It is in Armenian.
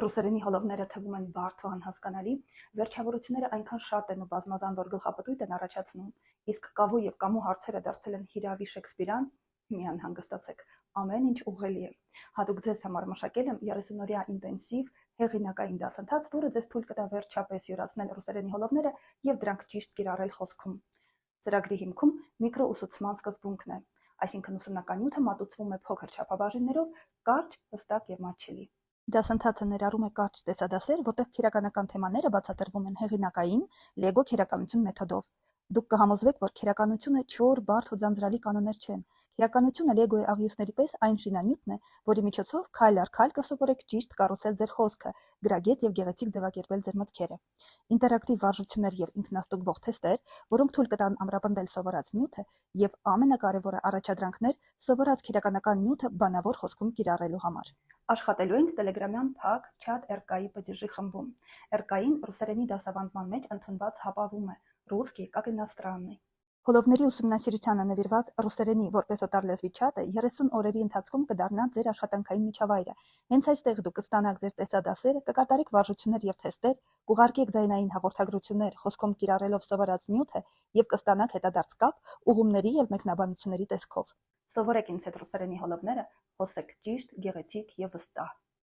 Ռուսերենի հոլովները թվում են բարդ ու անհասկանալի, վերջավորությունները այնքան շատ են ու բազմազան, որ գլխապտույտ են առաջացնում, իսկ կավու և կամու հարցերը դարձել են հիրավի Շեքսպիրյան, մի անհանգստացեք, ամեն ինչ ուղղելի է։ Հատուկ ձեզ համար մշակել եմ 30-օրյա ինտենսիվ հեղինակային դասընթաց, որը ձեզ թույլ կտա վերջապես յուրացնել ռուսերենի հոլովները և դրանք ճիշտ կիրառել խոսքում։ Ծրագրի հիմքում միկրոուսուցման սկզբունքն է, այսինքն ուսումնական նյութը մատուցվում է փոքր չափաբաժիններով, կարճ, հստակ և մատչելի։ Դասընթացը ներառում է կարճ տեսադասեր, որտեղ քերականական թեմաները բացատրվում են հեղինակային, լեգո քերականություն մեթոդով։ Դուք կհամոզվեք, որ քերականությունը չոր, բարդ ու ձանձրալի կանոններ չեն։ Քերականությունը լեգոյի աղյուսների պես այն շինանյութն է, որի միջոցով քայլ առ քայլ կսովորեք ճիշտ կառուցել ձեր խոսքը, գրագետ և գեղեցիկ ձևակերպել ձեր մտքերը։ Ինտերակտիվ վարժություններ և ինքնաստուգվող թեստեր, որոնք թույլ կտան ամրապնդել սովորած նյութը, եւ ամենակարևորը առաջադրանքներ սովորած քերականական նյութը բանավոր խոսքում կիրառելու համար։ Աշխատելու ենք տելեգրամյան փակ չաթ RK-ի բջիժի խմբում։ RK-ին ռուսերենի դասավանդման մեջ ընդունված հապավում է «Ռուսկի, как иностранный»։ Հոլովների ուսումնասիրությանը նվիրված ռուսերենի որպես օտար լեզվի չաթը 30 օրերի ընթացքում կդառնա ձեր աշխատանքային միջավայրը։ Հենց այստեղ դուք կստանաք ձեր տեսադասերը, կկատարեք վարժություններ եւ թեստեր, կուղարկեք ձայնային հաղորդագրություններ, խոսքում կիրառելով սովորած նյութը եւ կստանաք հետադարձ կապ ուղումների եւ մեկնաբանությունների տեսքով։ Սովորեք ինձ հետ ռուսերենի հոլովները, խոսեք ճիշտ, գեղեցիկ եւ վստահ։